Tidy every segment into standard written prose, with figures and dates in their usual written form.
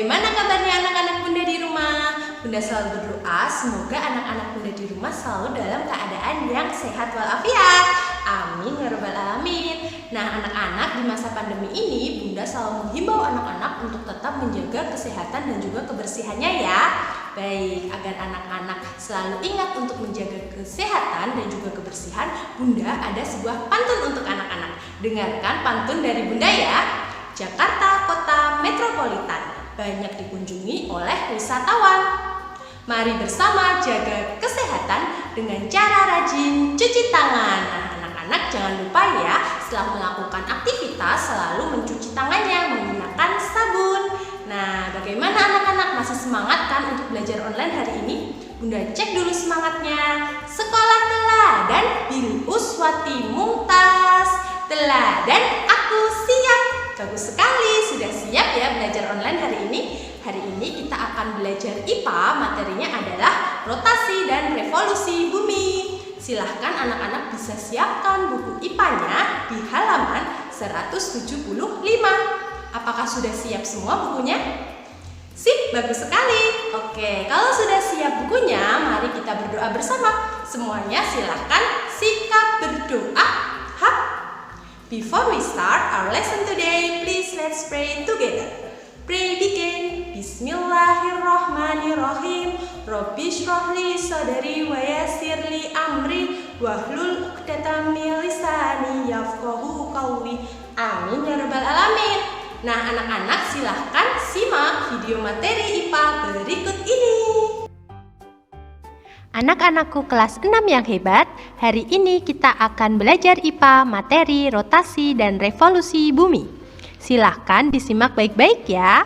Bagaimana kabarnya anak-anak Bunda di rumah? Bunda selalu berdoa semoga anak-anak Bunda di rumah selalu dalam keadaan yang sehat walafiat. Amin ya rabbal alamin. Nah, anak-anak, di masa pandemi ini Bunda selalu menghimbau anak-anak untuk tetap menjaga kesehatan dan juga kebersihannya ya. Baik, agar anak-anak selalu ingat untuk menjaga kesehatan dan juga kebersihan, Bunda ada sebuah pantun untuk anak-anak. Dengarkan pantun dari Bunda ya. Jakarta kota metropolitan banyak dikunjungi oleh wisatawan. Mari bersama jaga kesehatan dengan cara rajin cuci tangan. Nah, anak-anak jangan lupa ya, setelah melakukan aktivitas selalu mencuci tangannya menggunakan sabun. Nah, bagaimana anak-anak, masih semangat kan untuk belajar online hari ini? Bunda cek dulu semangatnya. Sekolah teladan bil uswati mumtaz. Teladan aku siap. Bagus sekali, sudah siap ya belajar online hari ini? Hari ini kita akan belajar IPA, materinya adalah rotasi dan revolusi bumi. Silahkan anak-anak bisa siapkan buku IPA-nya di halaman 175. Apakah sudah siap semua bukunya? Sip, bagus sekali. Oke, kalau sudah siap bukunya, mari kita berdoa bersama. Semuanya silahkan sikap berdoa. Before we start our lesson today, please let's pray together. Pray begin. Bismillahirrahmanirrahim. Rabbi shrah li sadri wa yassir li amri wahlul 'uqdatam min lisani yafqahu qawli. Amin ya rabbal alamin. Nah, anak-anak silahkan simak video materi IPA berikut ini. Anak-anakku kelas 6 yang hebat, hari ini kita akan belajar IPA materi rotasi dan revolusi bumi. Silahkan disimak baik-baik ya.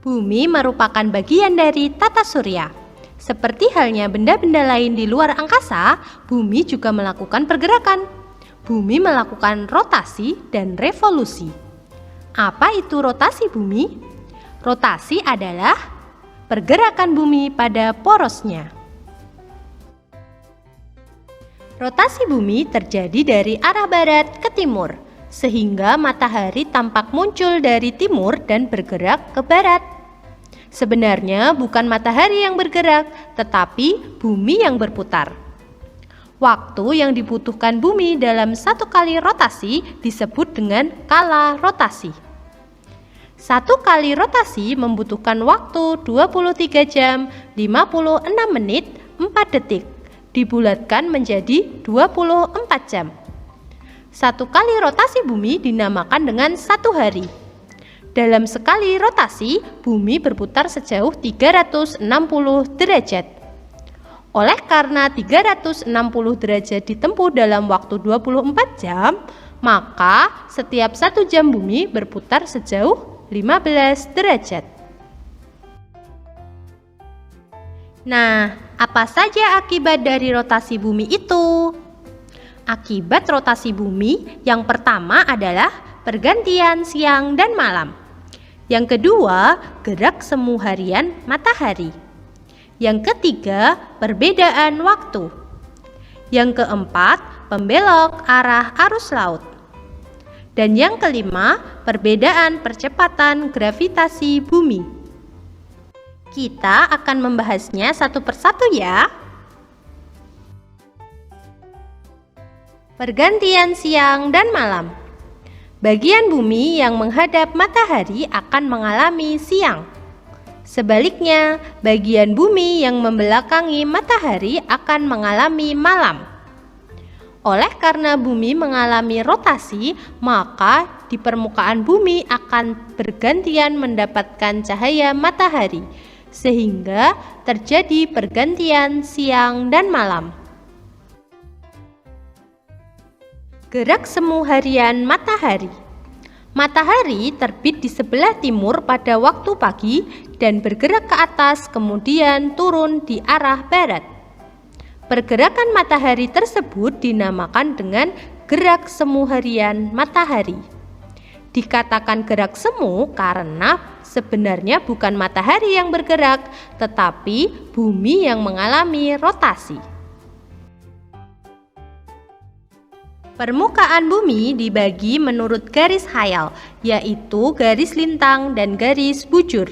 Bumi merupakan bagian dari tata surya. Seperti halnya benda-benda lain di luar angkasa, bumi juga melakukan pergerakan. Bumi melakukan rotasi dan revolusi. Apa itu rotasi bumi? Rotasi adalah pergerakan bumi pada porosnya. Rotasi bumi terjadi dari arah barat ke timur, sehingga matahari tampak muncul dari timur dan bergerak ke barat. Sebenarnya bukan matahari yang bergerak, tetapi bumi yang berputar. Waktu yang dibutuhkan bumi dalam satu kali rotasi disebut dengan kala rotasi. Satu kali rotasi membutuhkan waktu 23 jam, 56 menit, 4 detik. Dibulatkan menjadi 24 jam. Satu kali rotasi bumi dinamakan dengan satu hari. Dalam sekali rotasi, bumi berputar sejauh 360 derajat. Oleh karena 360 derajat ditempuh dalam waktu 24 jam, maka setiap 1 jam bumi berputar sejauh 15 derajat. Nah, apa saja akibat dari rotasi bumi itu? Akibat rotasi bumi yang pertama adalah pergantian siang dan malam. Yang kedua, gerak semu harian matahari. Yang ketiga, perbedaan waktu. Yang keempat, pembelok arah arus laut. Dan yang kelima, perbedaan percepatan gravitasi bumi. Kita akan membahasnya satu persatu ya. Pergantian siang dan malam. Bagian bumi yang menghadap matahari akan mengalami siang. Sebaliknya, bagian bumi yang membelakangi matahari akan mengalami malam. Oleh karena bumi mengalami rotasi, maka di permukaan bumi akan bergantian mendapatkan cahaya matahari, sehingga terjadi pergantian siang dan malam. Gerak semu harian matahari. Matahari terbit di sebelah timur pada waktu pagi dan bergerak ke atas, kemudian turun di arah barat. Pergerakan matahari tersebut dinamakan dengan gerak semu harian matahari. Dikatakan gerak semu karena sebenarnya bukan matahari yang bergerak, tetapi bumi yang mengalami rotasi. Permukaan bumi dibagi menurut garis khayal, yaitu garis lintang dan garis bujur.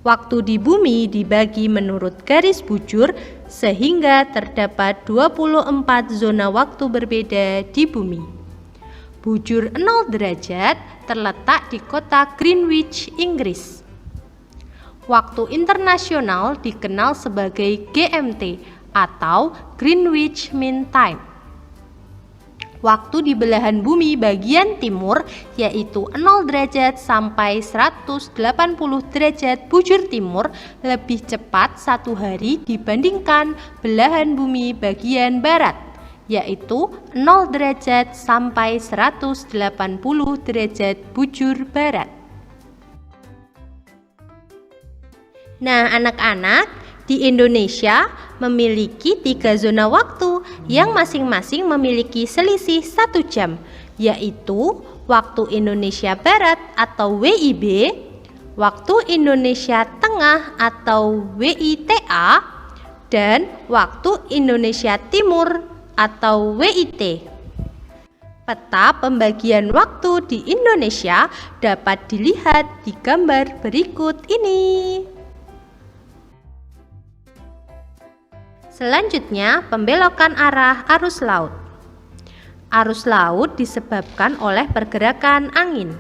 Waktu di bumi dibagi menurut garis bujur, sehingga terdapat 24 zona waktu berbeda di bumi. Bujur 0 derajat terletak di kota Greenwich, Inggris. Waktu internasional dikenal sebagai GMT atau Greenwich Mean Time. Waktu di belahan bumi bagian timur yaitu 0 derajat sampai 180 derajat bujur timur lebih cepat 1 hari dibandingkan belahan bumi bagian barat, yaitu 0 derajat sampai 180 derajat bujur barat. Nah, anak-anak, di Indonesia memiliki 3 zona waktu yang masing-masing memiliki selisih 1 jam, yaitu waktu Indonesia Barat atau WIB, waktu Indonesia Tengah atau WITA, dan waktu Indonesia Timur atau WIT. Peta pembagian waktu di Indonesia dapat dilihat di gambar berikut ini. Selanjutnya, pembelokan arah arus laut. Arus laut disebabkan oleh pergerakan angin.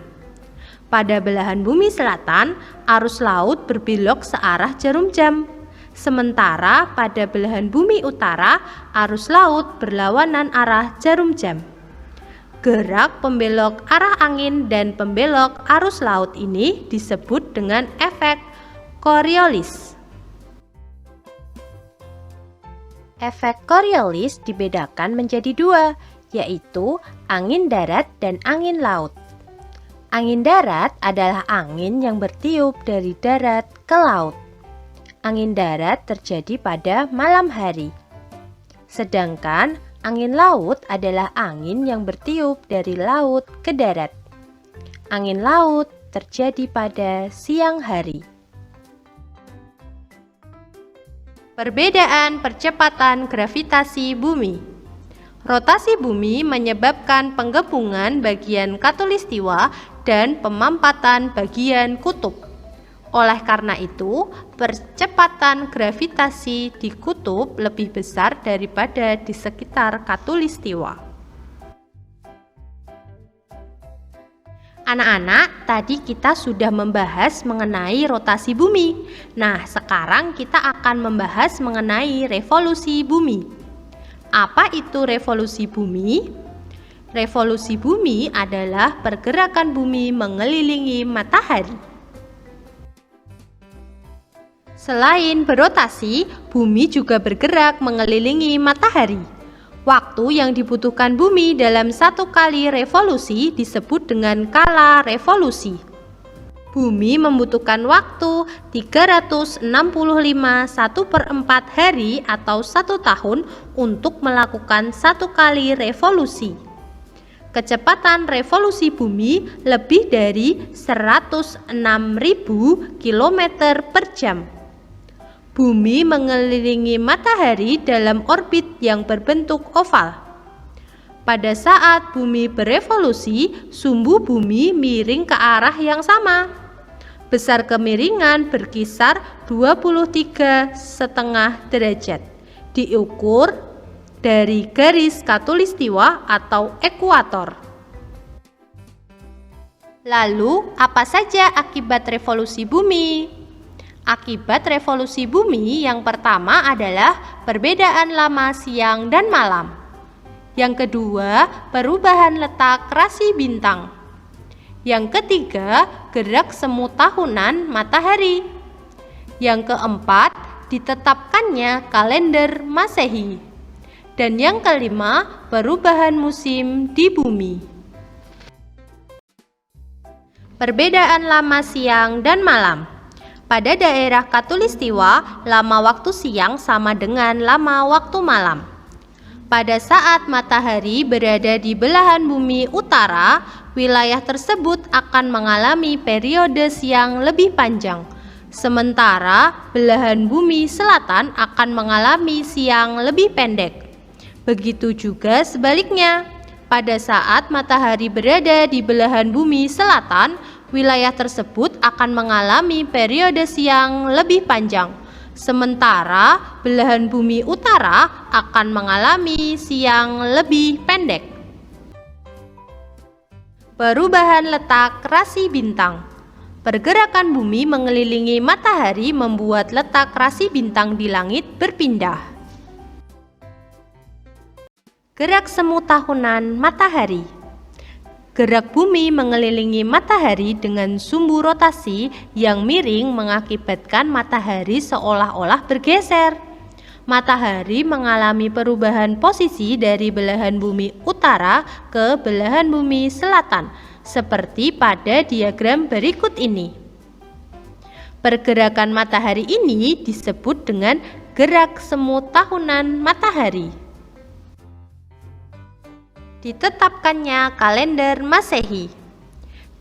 Pada belahan bumi selatan, arus laut berbelok searah jarum jam. Sementara pada belahan bumi utara, arus laut berlawanan arah jarum jam. Gerak pembelok arah angin dan pembelok arus laut ini disebut dengan efek Coriolis. Efek Coriolis dibedakan menjadi 2, yaitu angin darat dan angin laut. Angin darat adalah angin yang bertiup dari darat ke laut. Angin darat terjadi pada malam hari. Sedangkan angin laut adalah angin yang bertiup dari laut ke darat. Angin laut terjadi pada siang hari. Perbedaan percepatan gravitasi bumi. Rotasi bumi menyebabkan penggabungan bagian khatulistiwa dan pemampatan bagian kutub. Oleh karena itu, percepatan gravitasi di kutub lebih besar daripada di sekitar khatulistiwa. Anak-anak, tadi kita sudah membahas mengenai rotasi bumi. Nah, sekarang kita akan membahas mengenai revolusi bumi. Apa itu revolusi bumi? Revolusi bumi adalah pergerakan bumi mengelilingi matahari. Selain berotasi, bumi juga bergerak mengelilingi matahari. Waktu yang dibutuhkan bumi dalam 1 kali revolusi disebut dengan kala revolusi. Bumi membutuhkan waktu 365 1/4 hari atau 1 tahun untuk melakukan 1 kali revolusi. Kecepatan revolusi bumi lebih dari 106.000 km per jam. Bumi mengelilingi matahari dalam orbit yang berbentuk oval. Pada saat bumi berevolusi, sumbu bumi miring ke arah yang sama. Besar kemiringan berkisar 23,5 derajat. Diukur dari garis khatulistiwa atau ekuator. Lalu, apa saja akibat revolusi bumi? Akibat revolusi bumi yang pertama adalah perbedaan lama siang dan malam. Yang kedua, perubahan letak rasi bintang. Yang ketiga, gerak semu tahunan matahari. Yang keempat, ditetapkannya kalender Masehi. Dan yang kelima, perubahan musim di bumi. Perbedaan lama siang dan malam. Pada daerah khatulistiwa, lama waktu siang sama dengan lama waktu malam. Pada saat matahari berada di belahan bumi utara, wilayah tersebut akan mengalami periode siang lebih panjang. Sementara belahan bumi selatan akan mengalami siang lebih pendek. Begitu juga sebaliknya. Pada saat matahari berada di belahan bumi selatan, wilayah tersebut akan mengalami periode siang lebih panjang. Sementara belahan bumi utara akan mengalami siang lebih pendek. Perubahan letak rasi bintang. Pergerakan bumi mengelilingi matahari membuat letak rasi bintang di langit berpindah. Gerak semu tahunan matahari. Gerak bumi mengelilingi matahari dengan sumbu rotasi yang miring mengakibatkan matahari seolah-olah bergeser. Matahari mengalami perubahan posisi dari belahan bumi utara ke belahan bumi selatan, seperti pada diagram berikut ini. Pergerakan matahari ini disebut dengan gerak semu tahunan matahari. Ditetapkannya kalender Masehi.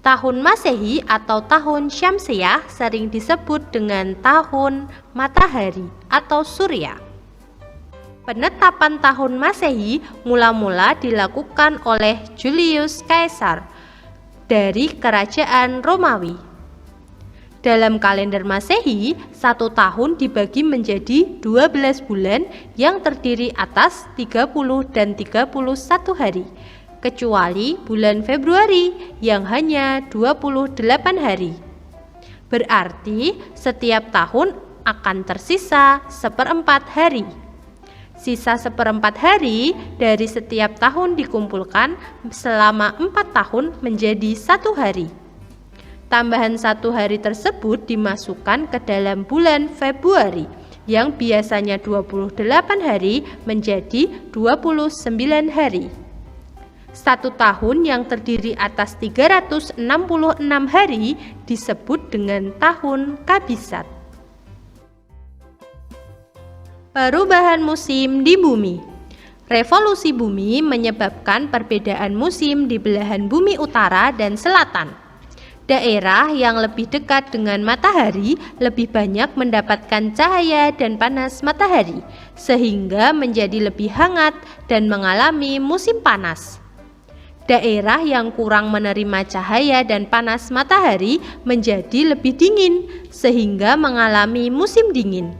Tahun Masehi atau tahun Syamsiah sering disebut dengan tahun matahari atau surya. Penetapan tahun Masehi mula-mula dilakukan oleh Julius Caesar dari Kerajaan Romawi. Dalam kalender Masehi, 1 tahun dibagi menjadi 12 bulan yang terdiri atas 30 dan 31 hari, kecuali bulan Februari yang hanya 28 hari. Berarti setiap tahun akan tersisa 1/4 hari. Sisa 1/4 hari dari setiap tahun dikumpulkan selama 4 tahun menjadi 1 hari. Tambahan 1 hari tersebut dimasukkan ke dalam bulan Februari yang biasanya 28 hari menjadi 29 hari. 1 tahun yang terdiri atas 366 hari disebut dengan tahun kabisat. Perubahan musim di bumi. Revolusi bumi menyebabkan perbedaan musim di belahan bumi utara dan selatan. Daerah yang lebih dekat dengan matahari lebih banyak mendapatkan cahaya dan panas matahari, sehingga menjadi lebih hangat dan mengalami musim panas. Daerah yang kurang menerima cahaya dan panas matahari menjadi lebih dingin, sehingga mengalami musim dingin.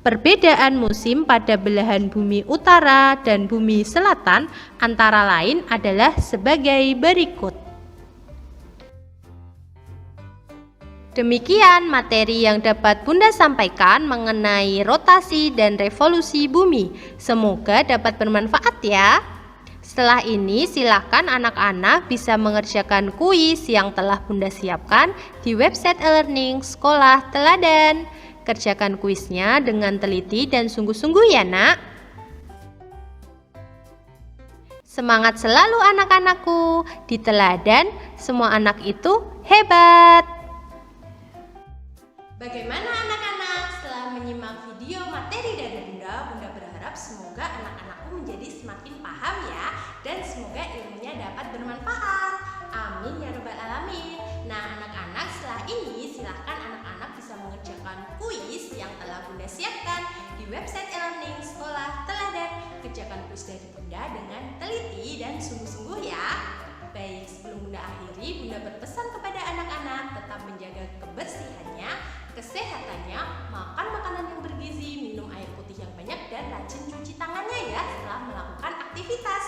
Perbedaan musim pada belahan bumi utara dan bumi selatan antara lain adalah sebagai berikut. Demikian materi yang dapat Bunda sampaikan mengenai rotasi dan revolusi bumi. Semoga dapat bermanfaat ya. Setelah ini silakan anak-anak bisa mengerjakan kuis yang telah Bunda siapkan di website e-learning Sekolah Teladan. Kerjakan kuisnya dengan teliti dan sungguh-sungguh ya nak. Semangat selalu anak-anakku. Di Teladan semua anak itu hebat. Bagaimana anak-anak? Setelah menyimak video materi dari Bunda, Bunda berharap semoga anak-anakku menjadi semakin paham ya, dan semoga ilmunya dapat bermanfaat. Amin ya rabbal alamin. Nah anak-anak, setelah ini silahkan anak-anak bisa mengerjakan kuis yang telah Bunda siapkan di website e-learning Sekolah Teladan. Kerjakan kuis dari Bunda dengan teliti dan sungguh-sungguh ya. Baik, sebelum Bunda akhiri, Bunda berpesan kepada anak-anak tetap menjaga kebersihannya, kesehatannya, makan makanan yang bergizi, minum air putih yang banyak, dan rajin cuci tangannya ya setelah melakukan aktivitas.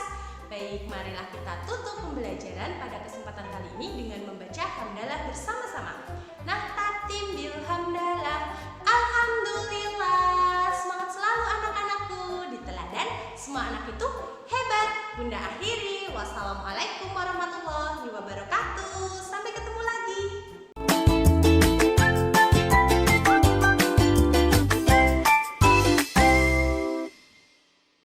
Baik, marilah kita tutup pembelajaran pada kesempatan kali ini dengan membaca hamdalah bersama-sama. Nahtatim bil hamdalah, alhamdulillah. Semangat selalu anak-anakku. Di Teladan semua anak itu hebat. Bunda akhiri. Wassalamualaikum